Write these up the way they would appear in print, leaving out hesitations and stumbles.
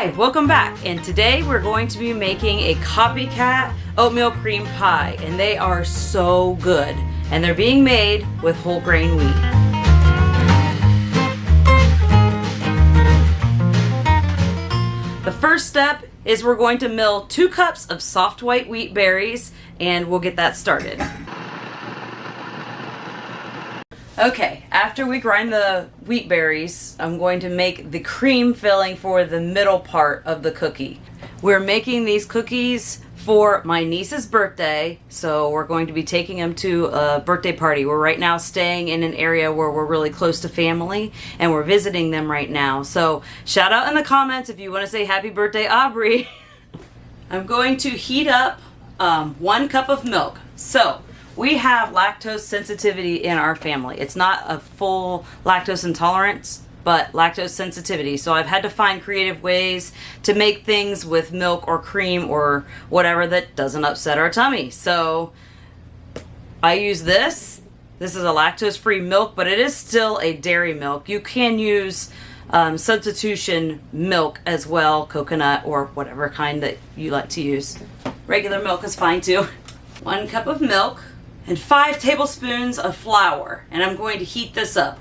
Hi, welcome back, and today we're going to be making a Copycat Oatmeal Cream Pie, and they are so good, and they're being made with whole grain wheat. The first step is we're going to mill 2 cups of soft white wheat berries, and we'll get that started. Okay, after we grind the wheat berries, I'm going to make the cream filling for the middle part of the cookie. We're making these cookies for my niece's birthday, so we're going to be taking them to a birthday party. We're right now staying in an area where we're really close to family, and we're visiting them right now. So shout out in the comments if you want to say happy birthday, Aubrey. I'm going to heat up 1 cup of milk. So we have lactose sensitivity in our family. It's not a full lactose intolerance, but lactose sensitivity. So I've had to find creative ways to make things with milk or cream or whatever that doesn't upset our tummy. So I use this. This is a lactose-free milk, but it is still a dairy milk. You can use substitution milk as well, coconut or whatever kind that you like to use. Regular milk is fine too. 1 cup of milk and 5 tablespoons of flour, and I'm going to heat this up.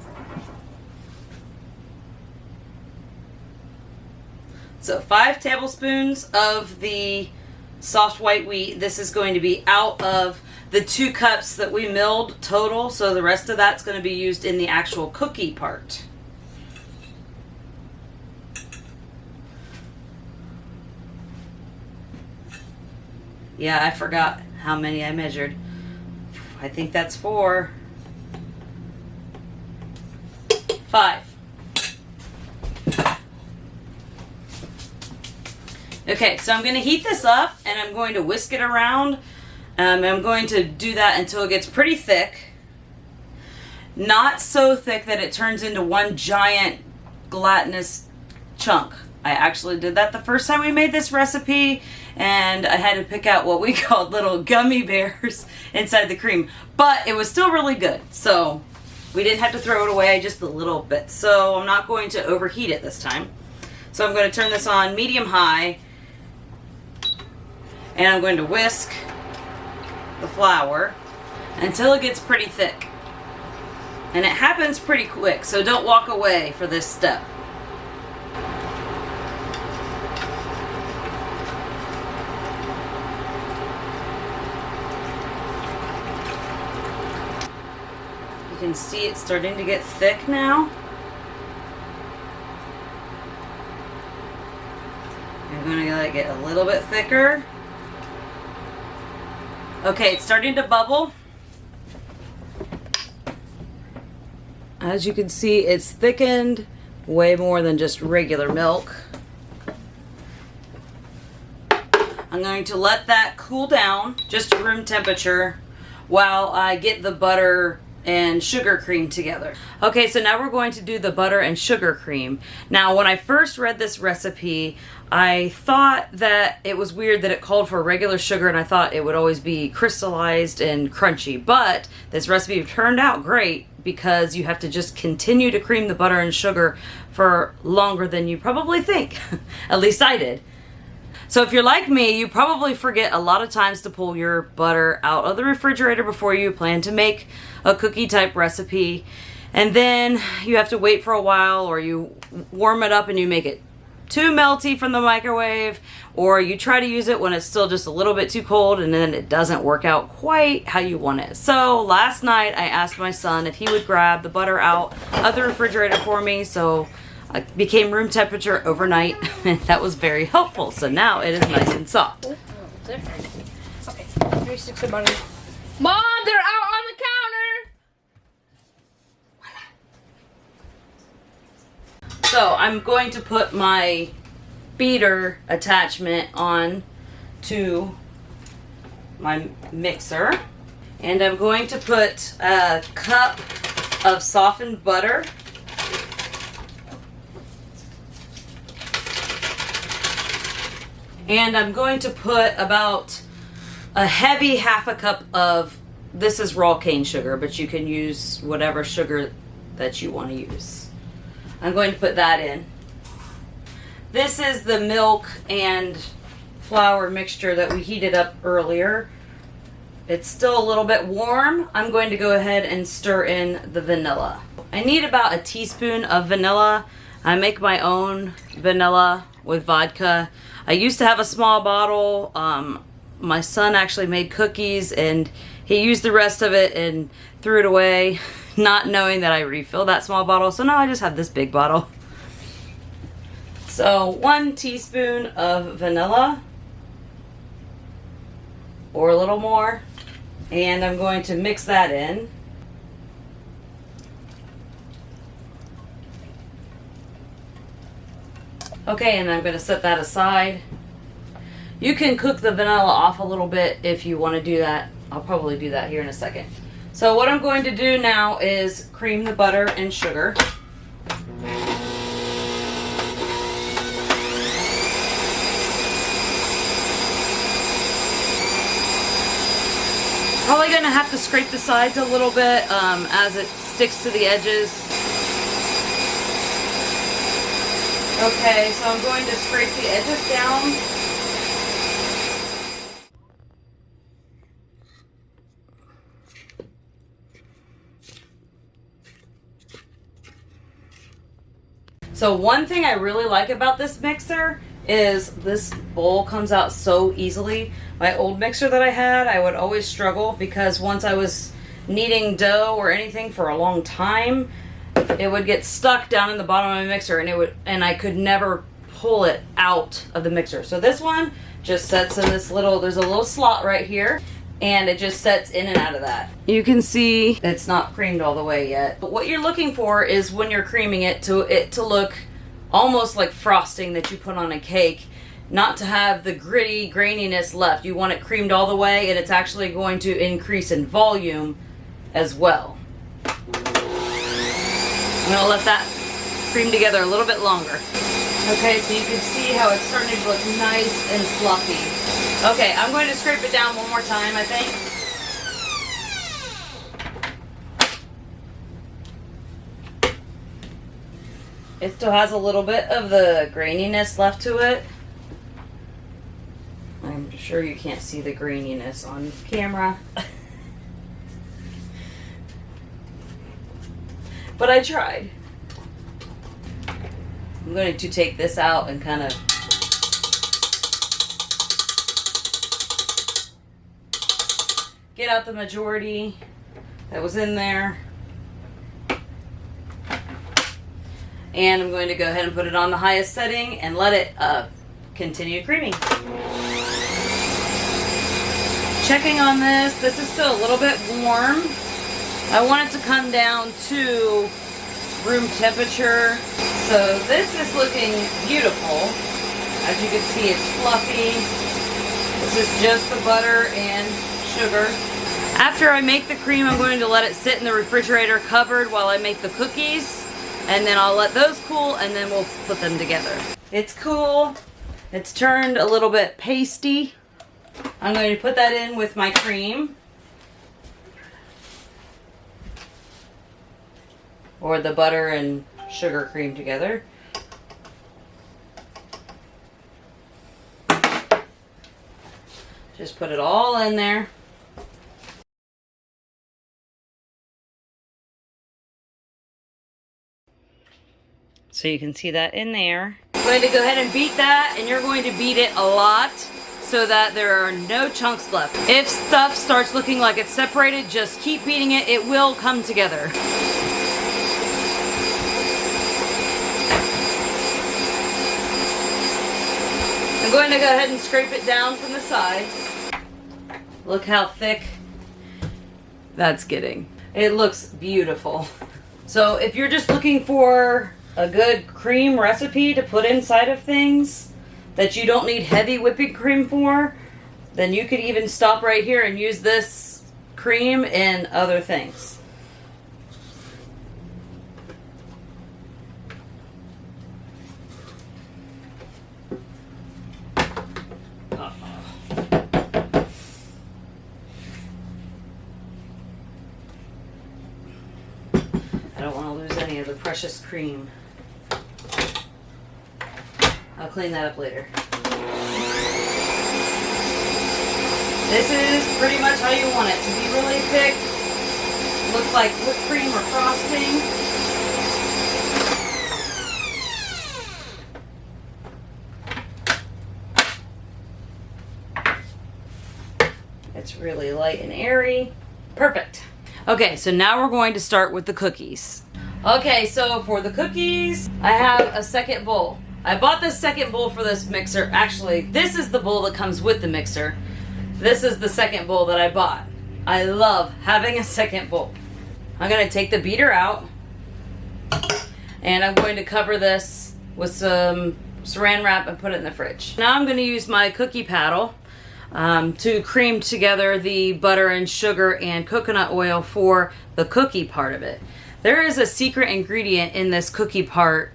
So 5 tablespoons of the soft white wheat. This is going to be out of the 2 cups that we milled total, so the rest of that's going to be used in the actual cookie part. Yeah, I forgot how many I measured. I think that's 4. 5. Okay, so I'm going to heat this up and I'm going to whisk it around. I'm going to do that until it gets pretty thick. Not so thick that it turns into one giant gelatinous chunk. I actually did that the first time we made this recipe, and I had to pick out what we called little gummy bears inside the cream, but it was still really good, so we didn't have to throw it away just a little bit. So I'm not going to overheat it this time. So I'm going to turn this on medium-high, and I'm going to whisk the flour until it gets pretty thick. And it happens pretty quick, so don't walk away for this step. You can see it's starting to get thick now. I'm going to let it get a little bit thicker. Okay, it's starting to bubble. As you can see, it's thickened way more than just regular milk. I'm going to let that cool down just to room temperature while I get the butter and sugar cream together. Okay, so now we're going to do the butter and sugar cream. Now, when I first read this recipe, I thought that it was weird that it called for regular sugar, and I thought it would always be crystallized and crunchy, but this recipe turned out great because you have to just continue to cream the butter and sugar for longer than you probably think. At least I did. So if you're like me, you probably forget a lot of times to pull your butter out of the refrigerator before you plan to make a cookie type recipe. And then you have to wait for a while, or you warm it up and you make it too melty from the microwave, or you try to use it when it's still just a little bit too cold and then it doesn't work out quite how you want it. So last night I asked my son if he would grab the butter out of the refrigerator for me, so I became room temperature overnight, and that was very helpful. So now it is nice and soft. Oh, different. Okay, 3 sticks of butter. Mom, they're out on the counter! So I'm going to put my beater attachment on to my mixer, and I'm going to put a cup of softened butter. And I'm going to put about a heavy 1/2 cup of, this is raw cane sugar, but you can use whatever sugar that you want to use. I'm going to put that in. This is the milk and flour mixture that we heated up earlier. It's still a little bit warm. I'm going to go ahead and stir in the vanilla. I need about a teaspoon of vanilla. I make my own vanilla with vodka. I used to have a small bottle. My son actually made cookies and he used the rest of it and threw it away, not knowing that I refilled that small bottle. So now I just have this big bottle. So 1 teaspoon of vanilla, or a little more, and I'm going to mix that in. Okay, and I'm going to set that aside. You can cook the vanilla off a little bit if you want to do that. I'll probably do that here in a second. So what I'm going to do now is cream the butter and sugar. Probably going to have to scrape the sides a little bit as it sticks to the edges. Okay, so I'm going to scrape the edges down. So one thing I really like about this mixer is this bowl comes out so easily. My old mixer that I had, I would always struggle because once I was kneading dough or anything for a long time, it would get stuck down in the bottom of my mixer and I could never pull it out of the mixer. So this one just sets in this there's a little slot right here and it just sets in and out of that. You can see it's not creamed all the way yet. But what you're looking for is when you're creaming it to look almost like frosting that you put on a cake, not to have the gritty graininess left. You want it creamed all the way, and it's actually going to increase in volume as well. I'm going to let that cream together a little bit longer. Okay, so you can see how it's starting to look nice and fluffy. Okay, I'm going to scrape it down one more time, I think. It still has a little bit of the graininess left to it. I'm sure you can't see the graininess on camera. But I tried. I'm going to take this out and kind of get out the majority that was in there. And I'm going to go ahead and put it on the highest setting and let it continue creaming. Checking on this. This is still a little bit warm. I want it to come down to room temperature. So this is looking beautiful. As you can see, it's fluffy. This is just the butter and sugar. After I make the cream, I'm going to let it sit in the refrigerator covered while I make the cookies. And then I'll let those cool and then we'll put them together. It's cool. It's turned a little bit pasty. I'm going to put that in with my cream. Or the butter and sugar cream together. Just put it all in there. So you can see that in there. I'm going to go ahead and beat that, and you're going to beat it a lot so that there are no chunks left. If stuff starts looking like it's separated, just keep beating it. It will come together. I'm going to go ahead and scrape it down from the sides. Look how thick that's getting. It looks beautiful. So if you're just looking for a good cream recipe to put inside of things that you don't need heavy whipping cream for, then you could even stop right here and use this cream in other things. I don't want to lose any of the precious cream. I'll clean that up later. This is pretty much how you want it to be, really thick. Looks like whipped cream or frosting. It's really light and airy. Perfect. Okay, so now we're going to start with the cookies. Okay, so for the cookies, I have a second bowl. I bought this second bowl for this mixer. Actually, this is the bowl that comes with the mixer. This is the second bowl that I bought. I love having a second bowl. I'm going to take the beater out, and I'm going to cover this with some saran wrap and put it in the fridge. Now I'm going to use my cookie paddle to cream together the butter and sugar and coconut oil for the cookie part of it. There is a secret ingredient in this cookie part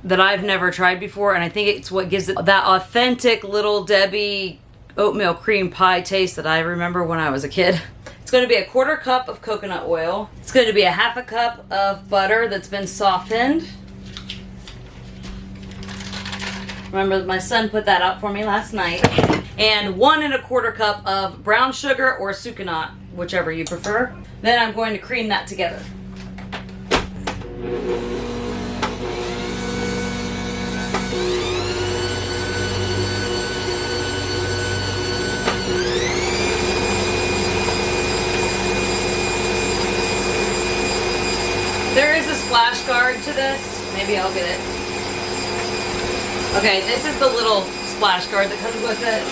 that I've never tried before, and I think it's what gives it that authentic Little Debbie Oatmeal Cream Pie taste that I remember when I was a kid. It's going to be a 1/4 cup of coconut oil. It's going to be a 1/2 cup of butter that's been softened. Remember, my son put that out for me last night. And 1 1/4 cup of brown sugar or sucanat, whichever you prefer. Then I'm going to cream that together. There is a splash guard to this. Maybe I'll get it. Okay, this is the little splash guard that comes with it.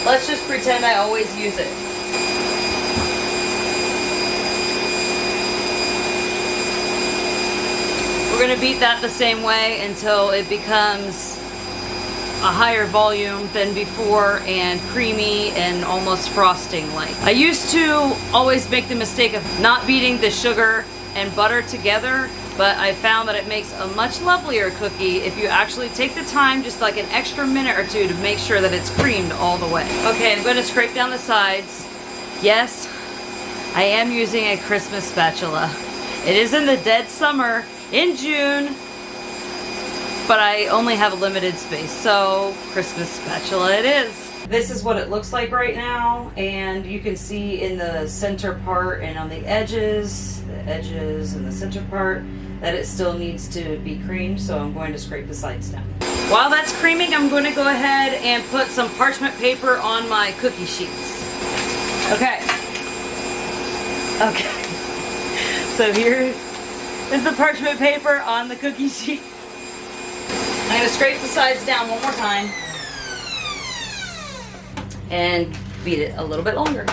Let's just pretend I always use it. We're going to beat that the same way until it becomes a higher volume than before and creamy and almost frosting like. I used to always make the mistake of not beating the sugar and butter together, but I found that it makes a much lovelier cookie if you actually take the time, just like an extra minute or two, to make sure that it's creamed all the way. Okay, I'm going to scrape down the sides. Yes, I am using a Christmas spatula. It is in the dead summer in June, but I only have a limited space, so Christmas spatula it is. This is what it looks like right now, and you can see in the center part and on the edges and the center part that it still needs to be creamed, so I'm going to scrape the sides down. While that's creaming, I'm going to go ahead and put some parchment paper on my cookie sheets. Okay. So here is the parchment paper on the cookie sheets. I'm going to scrape the sides down one more time and beat it a little bit longer.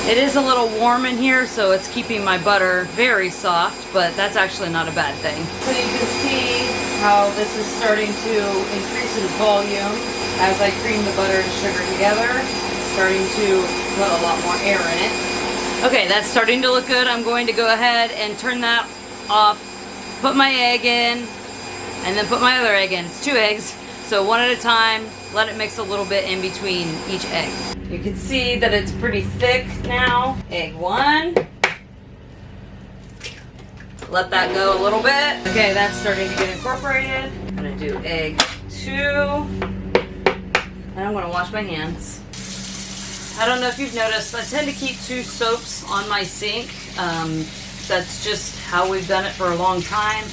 It is a little warm in here, so it's keeping my butter very soft, but that's actually not a bad thing. So you can see how this is starting to increase in volume as I cream the butter and sugar together. It's starting to put a lot more air in it. Okay, that's starting to look good. I'm going to go ahead and turn that off, put my egg in, and then put my other egg in. It's 2 eggs, so one at a time. Let it mix a little bit in between each egg. You can see that it's pretty thick now. Egg 1. Let that go a little bit. Okay, that's starting to get incorporated. I'm gonna do egg 2. And I'm gonna wash my hands. I don't know if you've noticed, I tend to keep 2 soaps on my sink. That's just how we've done it for a long time.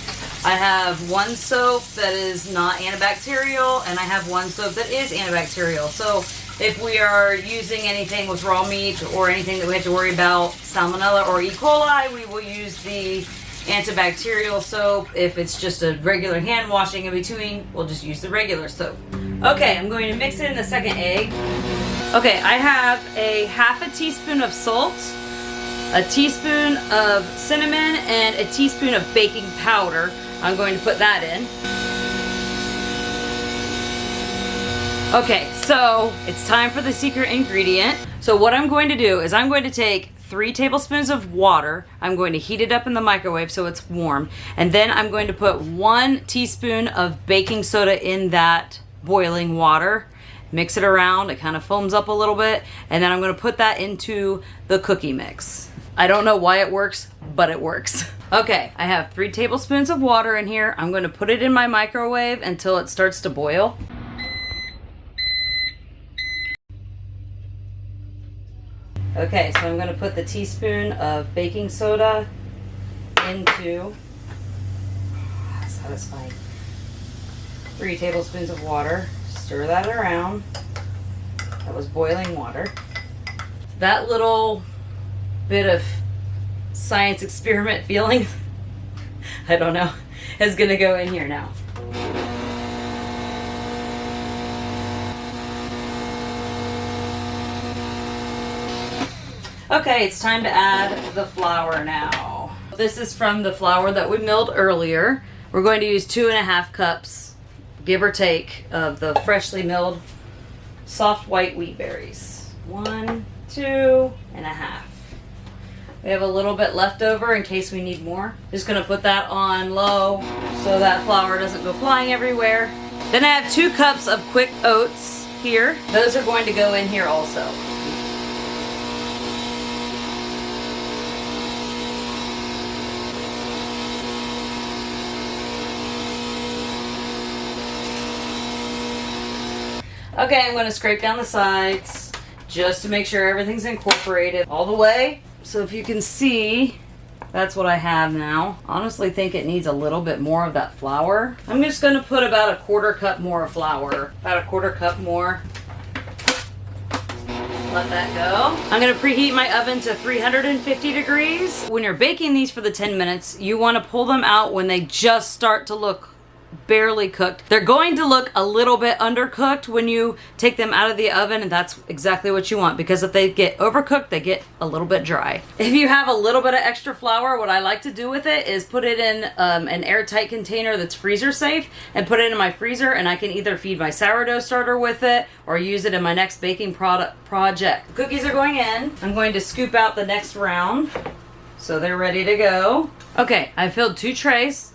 I have 1 soap that is not antibacterial, and I have 1 soap that is antibacterial. So if we are using anything with raw meat or anything that we have to worry about salmonella or E. coli, we will use the antibacterial soap. If it's just a regular hand washing in between, we'll just use the regular soap. Okay, I'm going to mix in the second egg. Okay, I have a 1/2 teaspoon of salt, a teaspoon of cinnamon, and a teaspoon of baking powder. I'm going to put that in. Okay, so it's time for the secret ingredient. So what I'm going to do is I'm going to take 3 tablespoons of water. I'm going to heat it up in the microwave so it's warm. And then I'm going to put 1 teaspoon of baking soda in that boiling water. Mix it around, it kind of foams up a little bit. And then I'm going to put that into the cookie mix. I don't know why it works, but it works. Okay, I have 3 tablespoons of water in here. I'm going to put it in my microwave until it starts to boil. Okay, so I'm going to put the teaspoon of baking soda into, satisfying, 3 tablespoons of water. Stir that around. That was boiling water. That little bit of science experiment feeling, I don't know, is going to go in here now. Okay, it's time to add the flour now. This is from the flour that we milled earlier. We're going to use 2.5 cups, give or take, of the freshly milled soft white wheat berries. 1, 2.5. We have a little bit left over in case we need more. Just gonna put that on low so that flour doesn't go flying everywhere. Then I have 2 cups of quick oats here. Those are going to go in here also. Okay, I'm going to scrape down the sides just to make sure everything's incorporated all the way. So if you can see, that's what I have now. Honestly think it needs a little bit more of that flour. I'm just going to put about 1/4 cup more of flour. About 1/4 cup more. Let that go. I'm going to preheat my oven to 350 degrees. When you're baking these for the 10 minutes, you want to pull them out when they just start to look barely cooked. They're going to look a little bit undercooked when you take them out of the oven, and that's exactly what you want, because if they get overcooked, they get a little bit dry. If you have a little bit of extra flour, what I like to do with it is put it in an airtight container that's freezer safe and put it in my freezer, and I can either feed my sourdough starter with it or use it in my next baking project. Cookies are going in. I'm going to scoop out the next round so they're ready to go. Okay, I filled 2 trays.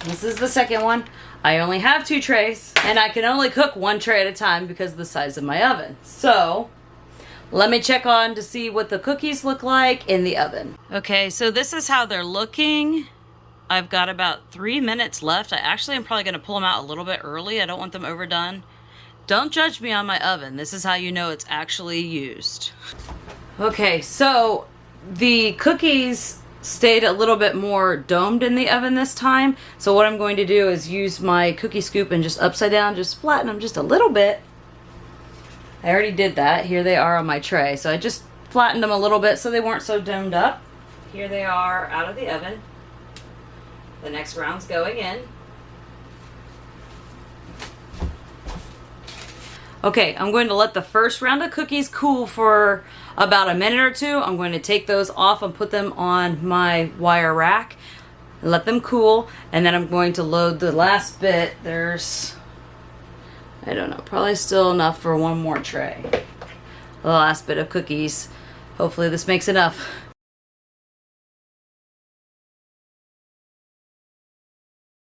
This is the second one. I only have 2 trays, and I can only cook 1 tray at a time because of the size of my oven. So let me check on to see what the cookies look like in the oven. Okay, so this is how they're looking. I've got about 3 minutes left. I actually am probably going to pull them out a little bit early. I don't want them overdone. Don't judge me on my oven. This is how you know it's actually used. Okay, so the cookies stayed a little bit more domed in the oven this time. So what I'm going to do is use my cookie scoop and just upside down, just flatten them just a little bit. I already did that. Here they are on my tray. So I just flattened them a little bit so they weren't so domed up. Here they are out of the oven. The next round's going in. Okay, I'm going to let the first round of cookies cool for about a minute or 2. I'm going to take those off and put them on my wire rack. Let them cool, and then I'm going to load the last bit. There's, I don't know, probably still enough for 1 more tray. The last bit of cookies. Hopefully this makes enough.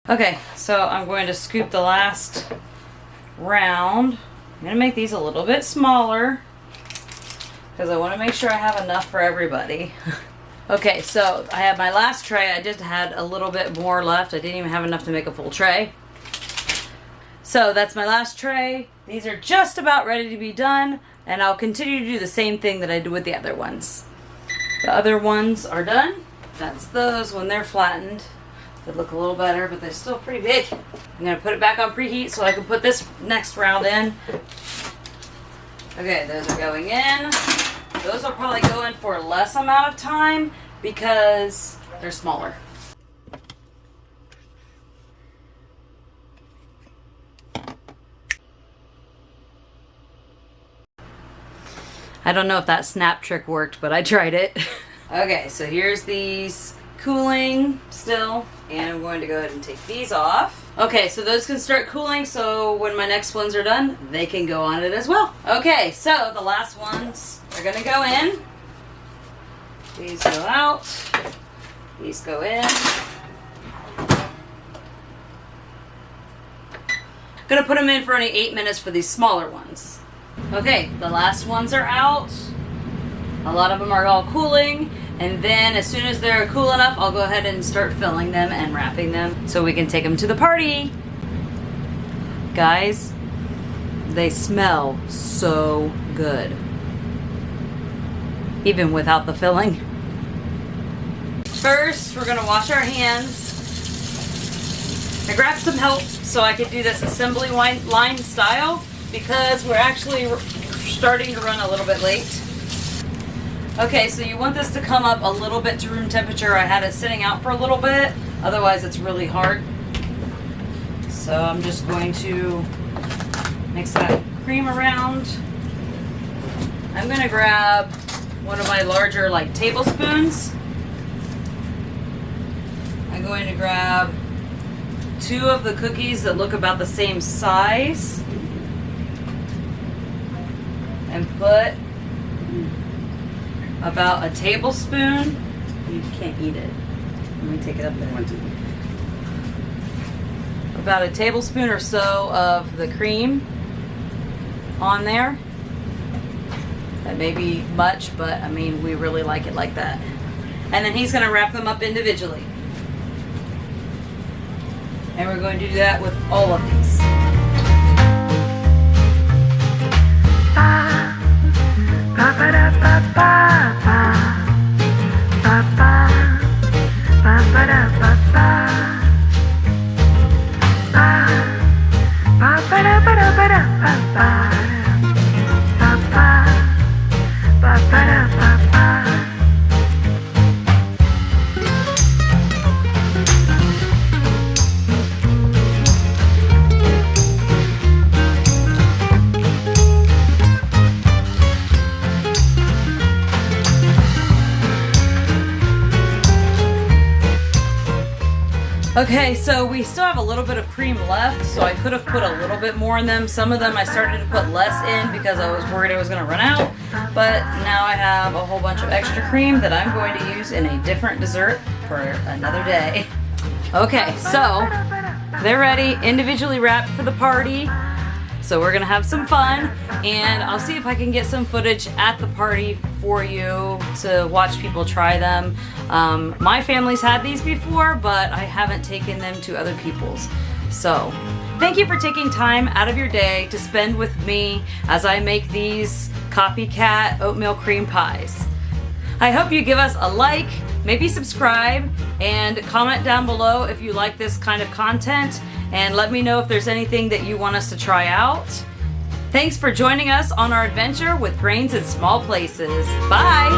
Okay, so I'm going to scoop the last round. I'm going to make these a little bit smaller because I want to make sure I have enough for everybody. Okay, so I have my last tray. I just had a little bit more left. I didn't even have enough to make a full tray. So that's my last tray. These are just about ready to be done, and I'll continue to do the same thing that I did with the other ones. The other ones are done. That's those when they're flattened. They look a little better, but they're still pretty big. I'm going to put it back on preheat so I can put this next round in. Okay, those are going in. Those will probably go in for less amount of time because they're smaller. I don't know if that snap trick worked, but I tried it. Okay, so here's these cooling still, and I'm going to go ahead and take these off. Okay, so those can start cooling, so when my next ones are done, they can go on it as well. Okay, so the last ones are gonna go in. These go out. These go in. Gonna put them in for only 8 minutes for these smaller ones. Okay, the last ones are out. A lot of them are all cooling. And then as soon as they're cool enough, I'll go ahead and start filling them and wrapping them so we can take them to the party. Guys, they smell so good. Even without the filling. First, we're gonna wash our hands. I grabbed some help so I could do this assembly line style because we're actually starting to run a little bit late. Okay, so you want this to come up a little bit to room temperature. I had it sitting out for a little bit, otherwise it's really hard. So I'm just going to mix that cream around. I'm gonna grab one of my larger like tablespoons. I'm going to grab 2 of the cookies that look about the same size and put about a tablespoon. You can't eat it. Let me take it up there. About a tablespoon or so of the cream on there. That may be much, but I mean, we really like it like that. And then he's gonna wrap them up individually. And we're going to do that with all of these. Okay, so we still have a little bit of cream left, so I could have put a little bit more in them. Some of them I started to put less in because I was worried I was going to run out, but now I have a whole bunch of extra cream that I'm going to use in a different dessert for another day. Okay, so they're ready, individually wrapped for the party. So we're gonna have some fun, and I'll see if I can get some footage at the party for you to watch people try them. My family's had these before, but I haven't taken them to other people's. So thank you for taking time out of your day to spend with me as I make these Copycat Oatmeal Cream Pies. I hope you give us a like, maybe subscribe, and comment down below if you like this kind of content, and let me know if there's anything that you want us to try out. Thanks for joining us on our adventure with grains in small places. Bye!